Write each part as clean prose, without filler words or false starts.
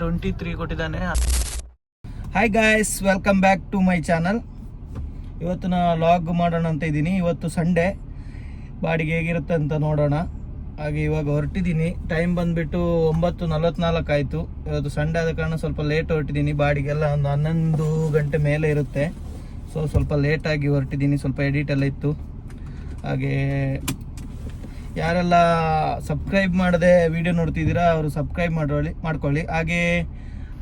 7:23 ಕೊಟ್ಟಿದ್ದಾನೆ. Hi guys, welcome back to my channel. ಇವತ್ತು ನಾನು ಲಾಗ್ ಮಾಡೋಣ ಅಂತ ಇದ್ದೀನಿ. ಇವತ್ತು ಸಂಡೇ, ಬಾಡಿಗೆ ಹೇಗಿರುತ್ತೆ ಅಂತ ನೋಡೋಣ. ಹಾಗೆ ಇವಾಗ ಹೊರಟಿದ್ದೀನಿ. ಟೈಮ್ ಬಂದುಬಿಟ್ಟು 9:44 ಆಯಿತು. ಇವತ್ತು ಸಂಡೇ ಆದ ಕಾರಣ ಸ್ವಲ್ಪ ಲೇಟ್ ಹೊರಟಿದ್ದೀನಿ. ಬಾಡಿಗೆಲ್ಲ ಒಂದು 11 ಗಂಟೆ ಮೇಲೆ ಇರುತ್ತೆ. ಸೊ ಸ್ವಲ್ಪ ಲೇಟಾಗಿ ಹೊರಟಿದ್ದೀನಿ. ಸ್ವಲ್ಪ ಎಡಿಟ್ ಎಲ್ಲ ಇತ್ತು. ಹಾಗೆ ಯಾರೆಲ್ಲ ಸಬ್ಸ್ಕ್ರೈಬ್ ಮಾಡದೆ ವಿಡಿಯೋ ನೋಡ್ತಿದ್ದೀರಾ ಅವರು ಸಬ್ಸ್ಕ್ರೈಬ್ ಮಾಡ್ಕೊಳ್ಳಿ. ಹಾಗೆ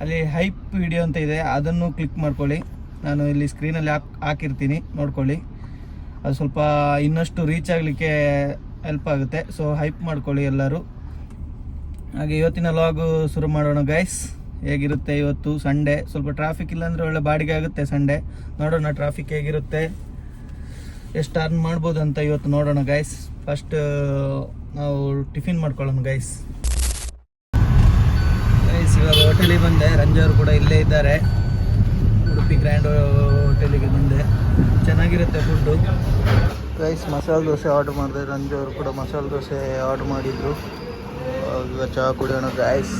ಅಲ್ಲಿ ಹೈಪ್ ವಿಡಿಯೋ ಅಂತ ಇದೆ, ಅದನ್ನು ಕ್ಲಿಕ್ ಮಾಡ್ಕೊಳ್ಳಿ. ನಾನು ಇಲ್ಲಿ ಸ್ಕ್ರೀನಲ್ಲಿ ಹಾಕಿರ್ತೀನಿ, ನೋಡ್ಕೊಳ್ಳಿ. ಅದು ಸ್ವಲ್ಪ ಇನ್ನಷ್ಟು ರೀಚ್ ಆಗಲಿಕ್ಕೆ ಹೆಲ್ಪ್ ಆಗುತ್ತೆ. ಸೊ ಹೈಪ್ ಮಾಡ್ಕೊಳ್ಳಿ ಎಲ್ಲರೂ. ಹಾಗೆ ಇವತ್ತಿನ ಲಾಗು ಶುರು ಮಾಡೋಣ ಗೈಸ್. ಹೇಗಿರುತ್ತೆ ಇವತ್ತು ಸಂಡೇ. ಸ್ವಲ್ಪ ಟ್ರಾಫಿಕ್ ಇಲ್ಲಾಂದರೆ ಒಳ್ಳೆ ಬಾಡಿಗೆ ಆಗುತ್ತೆ ಸಂಡೇ. ನೋಡೋಣ ಟ್ರಾಫಿಕ್ ಹೇಗಿರುತ್ತೆ, ಎಷ್ಟು ಅರ್ನ್ ಮಾಡ್ಬೋದು ಅಂತ ಇವತ್ತು ನೋಡೋಣ ಗೈಸ್. ಫಸ್ಟ್ ನಾವು ಟಿಫಿನ್ ಮಾಡ್ಕೊಳ್ಳೋಣ ಗೈಸ್. ಇವಾಗ ಹೋಟೆಲಿಗೆ ಬಂದೆ. ರಂಜಾರು ಕೂಡ ಇಲ್ಲೇ ಇದ್ದಾರೆ. ಉಡುಪಿ ಗ್ರ್ಯಾಂಡ್ ಹೋಟೆಲಿಗೆ ಬಂದೆ. ಚೆನ್ನಾಗಿರುತ್ತೆ food guys. Masala dosa order ಮಾಡಿದೆ. ರಂಜಾರು ಕೂಡ ಮಸಾಲೆ ದೋಸೆ ಆರ್ಡ್ರ್ ಮಾಡಿದ್ರು. ಇವಾಗ ಚಹಾ ಕುಡಿಯೋಣ ಗೈಸ್.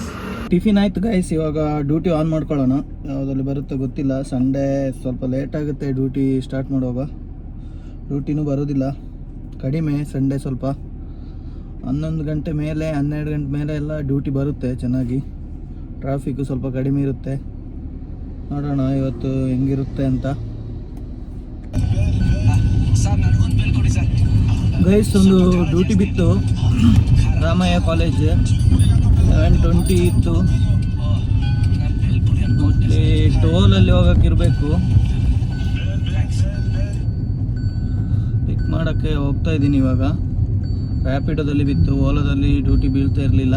ಟಿಫಿನ್ ಆಯ್ತು ಗೈಸ್. ಇವಾಗ ಡ್ಯೂಟಿ ಆನ್ ಮಾಡ್ಕೊಳ್ಳೋಣ. ಯಾವುದಲ್ಲಿ ಬರುತ್ತೆ ಗೊತ್ತಿಲ್ಲ. ಸಂಡೇ ಸ್ವಲ್ಪ ಲೇಟ್ ಆಗುತ್ತೆ ಡ್ಯೂಟಿ ಸ್ಟಾರ್ಟ್ ಮಾಡುವಾಗ. ಡ್ಯೂಟಿನೂ ಬರೋದಿಲ್ಲ, ಕಡಿಮೆ ಸಂಡೇ. ಸ್ವಲ್ಪ 11 ಗಂಟೆ ಮೇಲೆ 12 ಗಂಟೆ ಮೇಲೆ ಎಲ್ಲ ಡ್ಯೂಟಿ ಬರುತ್ತೆ ಚೆನ್ನಾಗಿ. ಟ್ರಾಫಿಕ್ಕು ಸ್ವಲ್ಪ ಕಡಿಮೆ ಇರುತ್ತೆ. ನೋಡೋಣ ಇವತ್ತು ಹೆಂಗಿರುತ್ತೆ ಅಂತ ಗೈಸ್. ಒಂದು ಡ್ಯೂಟಿ ಬಿತ್ತು, ರಾಮಯ್ಯ ಕಾಲೇಜ್ 7:20 ಇತ್ತು. ಮತ್ತೆ ಟೋಲಲ್ಲಿ ಹೋಗೋಕ್ಕಿರಬೇಕು. ಪಿಕ್ ಮಾಡೋಕ್ಕೆ ಹೋಗ್ತಾ ಇದ್ದೀನಿ ಇವಾಗ. ರ್ಯಾಪಿಡೋದಲ್ಲಿ ಬಿತ್ತು, ಓಲಾದಲ್ಲಿ ಡ್ಯೂಟಿ ಬೀಳ್ತಾ ಇರಲಿಲ್ಲ.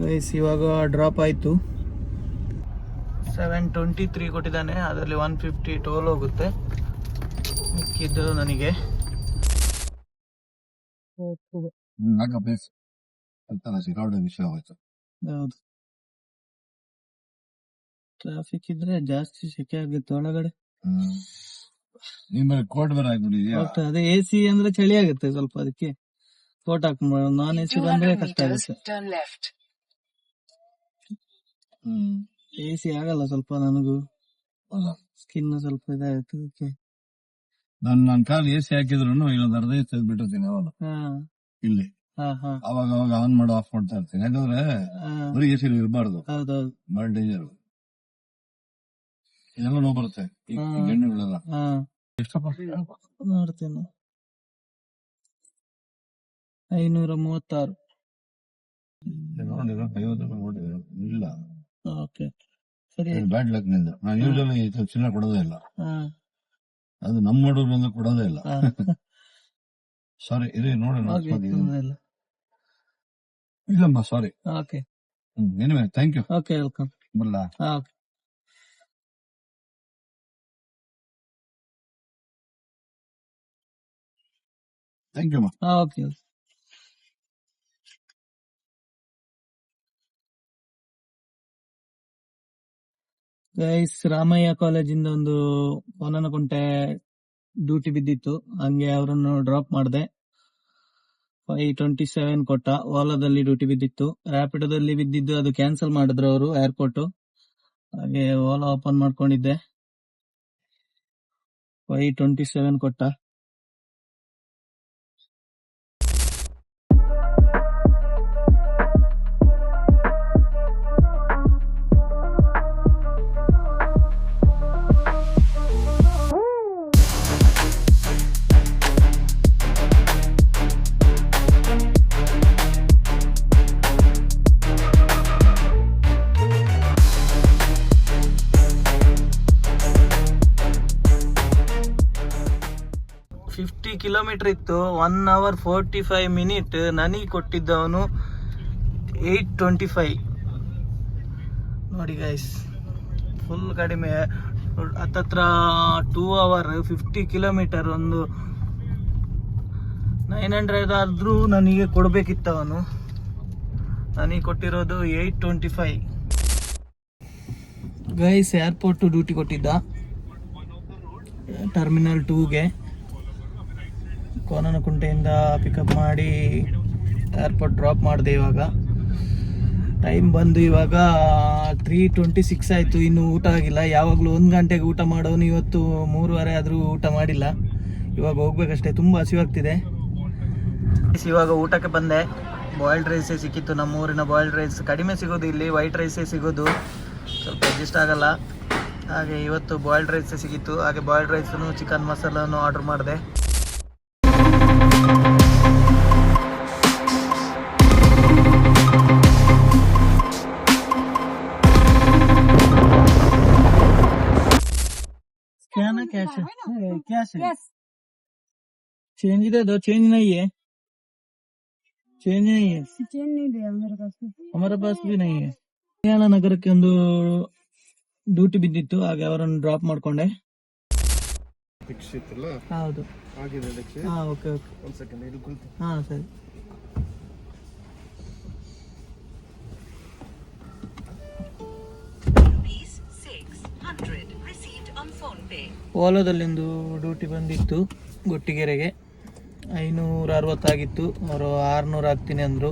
ಗೈಸ್ ಇವಾಗ ಡ್ರಾಪ್ ಆಯಿತು. 7:23 ಕೊಟ್ಟಿದ್ದಾನೆ. ಅದರಲ್ಲಿ 150 ಟೋಲ್ ಹೋಗುತ್ತೆ. ಮಿಕ್ಕಿದ್ದು ನನಗೆ ಹೌದು. ಟ್ರಾಫಿಕ್ ಇದ್ರೆ ಜಾಸ್ತಿ ಸೆಕೆ ಆಗುತ್ತೆ ಒಳಗಡೆ. ಅದೇ AC ಅಂದ್ರೆ ಚಳಿ ಆಗುತ್ತೆ ಸ್ವಲ್ಪ, ಅದಕ್ಕೆ ಕೋಟ್ ಹಾಕೊಂಡ್ಬಿಡೋಣ. ನಾನ್ AC ಬಂದ್ರೆ ಕಷ್ಟ ಆಗುತ್ತೆ. AC ಆಗಲ್ಲ ಸ್ವಲ್ಪ ನನಗೂ. ಸ್ಕಿನ್ ಸ್ವಲ್ಪ ಇದಾಗುತ್ತೆ ಅದಕ್ಕೆ. ನನ್ನ ಕಾಲು AC ಹಾಕಿದ್ರು ಇನ್ನೊಂದು ಅರ್ಧ ಬಿಟ್ಟಿರ್ತೀನಿ ಅವಾಗ ಇಲ್ಲಿ. ಅವಾಗ ಆನ್ ಮಾಡಿ ಆಫ್ ಮಾಡ್ತಾ ಇರ್ತೀನಿ. ಯಾಕಂದ್ರೆ ಬರೀ AC ಇರಬಾರ್ದು, ಬಾಳ ಡೇಂಜರ್. ಇದೆಲ್ಲ ನೋವು ಬರುತ್ತೆ ಎಣ್ಣೆಗಳೆಲ್ಲ. ನೋಡ್ತೇನೆ. 536 ಇಲ್ಲ. ಓಕೆ ಸರಿ. ಬ್ಯಾಡ್ ಲಕ್ ನಿಂದ. ನಾನು ಯೂಶಲಿ ಚಿನ್ನ ಕೊಡೋದೇ ಇಲ್ಲ. ಅದು ನಮ್ಮ ಹುಡುಗರಿಂದ ಕೊಡೋದೇ ಇಲ್ಲ. ಸಾರಿ, ಇದು ನೋಡೋಣ. ಇಲ್ಲಮ್ಮ sorry. Okay anyway thank you. Okay welcome. ಬರಲಾ? Okay. Thank you. Okay. Guys, Ramaiah ಕಾಲೇಜಿಂದ ಒಂದು ಕೋನನಕುಂಟೆ ಡ್ಯೂಟಿ ಬಿದ್ದಿತ್ತು. ಹಂಗೆ ಅವರನ್ನು ಡ್ರಾಪ್ ಮಾಡಿದೆ. 5:27 ಕೊಟ್ಟ. ಓಲಾದಲ್ಲಿ ಡ್ಯೂಟಿ ಬಿದ್ದಿತ್ತು. ರ್ಯಾಪಿಡೋದಲ್ಲಿ ಬಿದ್ದಿದ್ದು ಅದು ಕ್ಯಾನ್ಸಲ್ ಮಾಡಿದ್ರು ಅವರು, ಏರ್ಪೋರ್ಟ್. ಹಾಗೆ ಓಲಾ ಓಪನ್ ಮಾಡ್ಕೊಂಡಿದ್ದೆ. 5:27 ಕೊಟ್ಟ. ಕಿಲೋಮೀಟರ್ ಇತ್ತು. 1 hour 45 minutes. ನನಗೆ ಕೊಟ್ಟಿದ್ದವನು 8:25. ನೋಡಿ ಗೈಸ್, ಫುಲ್ ಕಡಿಮೆ. ಹತ್ತತ್ರ 2 hour 50 ಕಿಲೋಮೀಟರ್. ಒಂದು 900 ಆದ್ರೂ ನನಗೆ ಕೊಡಬೇಕಿತ್ತವನು. ನನಗೆ ಕೊಟ್ಟಿರೋದು 8:25. ಗೈಸ್ ಏರ್ಪೋರ್ಟ್ ಡ್ಯೂಟಿ ಕೊಟ್ಟಿದ್ದ ಟರ್ಮಿನಲ್ 2ಗೆ ಕೋನನಕುಂಟೆಯಿಂದ ಪಿಕಪ್ ಮಾಡಿ ಏರ್ಪೋರ್ಟ್ ಡ್ರಾಪ್ ಮಾಡಿದೆ. ಇವಾಗ ಟೈಮ್ ಬಂದು ಇವಾಗ 3:26 ಆಯಿತು, ಇನ್ನೂ ಊಟ ಆಗಿಲ್ಲ. ಯಾವಾಗಲೂ 1 ಗಂಟೆಗೆ ಊಟ ಮಾಡೋನು, ಇವತ್ತು 3:30 ಆದರೂ ಊಟ ಮಾಡಿಲ್ಲ. ಇವಾಗ ಹೋಗ್ಬೇಕಷ್ಟೇ, ತುಂಬ ಹಸಿವಾಗ್ತಿದೆ. ಇವಾಗ ಊಟಕ್ಕೆ ಬಂದೆ. ಬಾಯ್ಲ್ಡ್ ರೈಸೇ ಸಿಕ್ಕಿತ್ತು, ನಮ್ಮೂರಿನ ಬಾಯ್ಲ್ಡ್ ರೈಸ್ ಕಡಿಮೆ ಸಿಗೋದು ಇಲ್ಲಿ, ವೈಟ್ ರೈಸೇ ಸಿಗೋದು, ಸ್ವಲ್ಪ ಅಡ್ಜಸ್ಟ್ ಆಗಲ್ಲ. ಹಾಗೆ ಇವತ್ತು ಬಾಯ್ಲ್ಡ್ ರೈಸೇ ಸಿಕ್ಕಿತ್ತು. ಹಾಗೆ ಬಾಯ್ಲ್ಡ್ ರೈಸನ್ನು ಚಿಕನ್ ಮಸಾಲನ್ನು ಆರ್ಡರ್ ಮಾಡಿದೆ. कैश है चेंज दे दो. चेंज नहीं है, चेंज नहीं है, चेंज नहीं दिया हमारे पास भी नहीं है. ಕಲ್ಯಾಣ ನಗರಕ್ಕೆ ಒಂದು ಡ್ಯೂಟಿ ಬಿದ್ದಿತ್ತು, ಹಾಗೆ ಅವರನ್ನು ಡ್ರಾಪ್ ಮಾಡ್ಕೊಂಡೆ. ಹೌದು, ಹಾ ಓಕೆ ಓಕೆ, ಹಾ ಸರಿ. ಓಲಾದಲ್ಲಿಂದು ಡ್ಯೂಟಿ ಬಂದಿತ್ತು ಗೊಟ್ಟಿಗೆರೆಗೆ, 560 ಆಗಿತ್ತು. ಅವರು 600 ಹಾಕ್ತೀನಿ ಅಂದರು.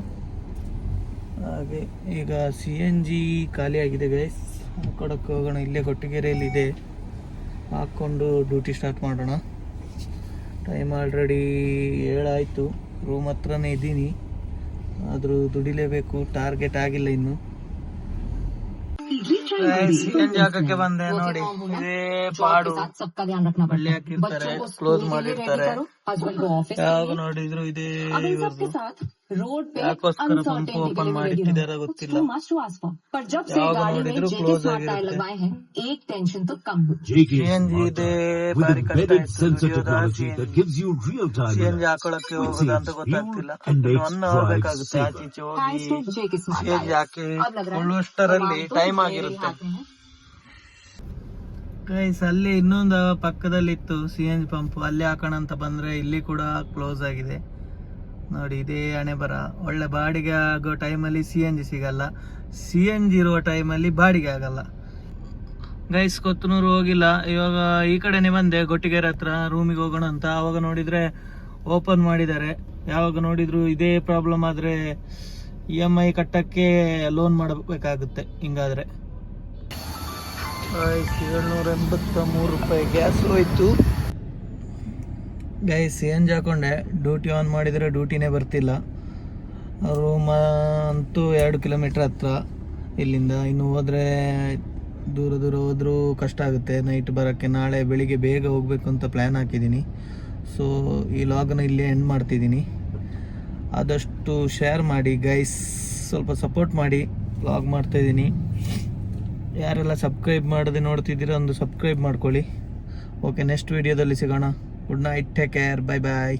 ಹಾಗೆ ಈಗ CNG ಖಾಲಿ ಆಗಿದೆ ಗೈಸ್, ಹಾಕೊಡಕ್ಕೆ ಹೋಗೋಣ. ಇಲ್ಲೇ ಗೊಟ್ಟಿಗೆರೆಯಲ್ಲಿ ಇದೆ, ಹಾಕ್ಕೊಂಡು ಡ್ಯೂಟಿ ಸ್ಟಾರ್ಟ್ ಮಾಡೋಣ. ಟೈಮ್ ಆಲ್ರೆಡಿ 7 ಆಯಿತು. ರೂಮ್ ಹತ್ರನೇ ಇದ್ದೀನಿ, ಆದರೂ ದುಡಿಲೇಬೇಕು, ಟಾರ್ಗೆಟ್ ಆಗಿಲ್ಲ ಇನ್ನು. CNG ಹಾಕಕ್ಕೆ ಬಂದೆ ನೋಡಿ, ಇದೇ ಪಾಡು. ಬಳ್ಳಿ ಹಾಕಿರ್ತಾರೆ, ಕ್ಲೋಸ್ ಮಾಡಿರ್ತಾರೆ, ಯಾವಾಗ ನೋಡಿದ್ರು ಇದೇ ಇವ್ರದ್ದು. ಯಾಕೋಸ್ಕರ ಪಂಪ್ ಓಪನ್ ಮಾಡಿಟ್ಟಿದಾರ ಗೊತ್ತಿಲ್ಲ, ಯಾವಾಗ ನೋಡಿದ್ರು ಕ್ಲೋಸ್ ಆಗಿರುತ್ತೆ. CNG ಇದೆ, ಭಾರಿ ಕಷ್ಟ ಇತ್ತು ದುಡಿಯೋದ. CNG ಹಾಕೊಳಕ್ಕೆ ಹೋಗೋದ ಅಂತ ಗೊತ್ತಾಗ್ತಿಲ್ಲ. 1 ಅವರ್ ಬೇಕಾಗುತ್ತೆ ಆಚೆ ಈಚೆ ಹೋಗಿ CNG ಹಾಕಿ ಕೊಳ್ಳುವಷ್ಟರಲ್ಲಿ ಟೈಮ್ ಆಗಿರುತ್ತೆ ಗೈಸ್. ಅಲ್ಲಿ ಇನ್ನೊಂದು ಪಕ್ಕದಲ್ಲಿತ್ತು CNG ಪಂಪ್, ಅಲ್ಲಿ ಹಾಕೋಣ ಅಂತ ಬಂದ್ರೆ ಇಲ್ಲಿ ಕೂಡ ಕ್ಲೋಸ್ ಆಗಿದೆ ನೋಡಿ. ಇದೇ ಹಣೆ ಬರ. ಒಳ್ಳೆ ಬಾಡಿಗೆ ಆಗೋ ಟೈಮಲ್ಲಿ CNG ಸಿಗಲ್ಲ, CNG ಇರುವ ಟೈಮಲ್ಲಿ ಬಾಡಿಗೆ ಆಗಲ್ಲ ಗೈಸ್. ಕೊತ್ತನೂರು ಹೋಗಿಲ್ಲ, ಇವಾಗ ಈ ಕಡೆನೆ ಬಂದೆ ಗೊಟ್ಟಿಗೆರೆ ಹತ್ರ ರೂಮಿಗೆ ಹೋಗೋಣ ಅಂತ. ಆವಾಗ ನೋಡಿದ್ರೆ ಓಪನ್ ಮಾಡಿದ್ದಾರೆ. ಯಾವಾಗ ನೋಡಿದ್ರು ಇದೇ ಪ್ರಾಬ್ಲಮ್ ಆದ್ರೆ EMI ಕಟ್ಟಕ್ಕೆ ಲೋನ್ ಮಾಡಬೇಕಾಗುತ್ತೆ ಹಿಂಗಾದ್ರೆ. 783 ರೂಪಾಯಿ ಗ್ಯಾಸ್ ಹೋಯ್ತು ಗೈಸ್. CNG ಹಾಕೊಂಡೆ, ಡ್ಯೂಟಿ ಆನ್ ಮಾಡಿದರೆ ಡ್ಯೂಟಿನೇ ಬರ್ತಿಲ್ಲ. ರೂಮ್ ಅಂತೂ 2 ಕಿಲೋಮೀಟ್ರ್ ಹತ್ರ ಇಲ್ಲಿಂದ. ಇನ್ನು ಹೋದರೆ ದೂರ ದೂರ ಹೋದರೂ ಕಷ್ಟ ಆಗುತ್ತೆ ನೈಟ್ ಬರೋಕ್ಕೆ. ನಾಳೆ ಬೆಳಿಗ್ಗೆ ಬೇಗ ಹೋಗಬೇಕು ಅಂತ ಪ್ಲ್ಯಾನ್ ಹಾಕಿದ್ದೀನಿ. ಸೊ ಈ ಲಾಗನ್ನ ಇಲ್ಲೇ ಎಂಡ್ ಮಾಡ್ತಿದ್ದೀನಿ. ಆದಷ್ಟು ಶೇರ್ ಮಾಡಿ ಗೈಸ್, ಸ್ವಲ್ಪ ಸಪೋರ್ಟ್ ಮಾಡಿ. ಲಾಗ್ ಮಾಡ್ತಾಯಿದ್ದೀನಿ. ಯಾರೆಲ್ಲ ಸಬ್ಸ್ಕ್ರೈಬ್ ಮಾಡದೆ ನೋಡ್ತಿದ್ದೀರಾ ಒಂದು ಸಬ್ಸ್ಕ್ರೈಬ್ ಮಾಡ್ಕೊಳ್ಳಿ. ಓಕೆ, ನೆಕ್ಸ್ಟ್ ವಿಡಿಯೋದಲ್ಲಿ ಸಿಗೋಣ. Good night, take care, bye ಬಾಯ್.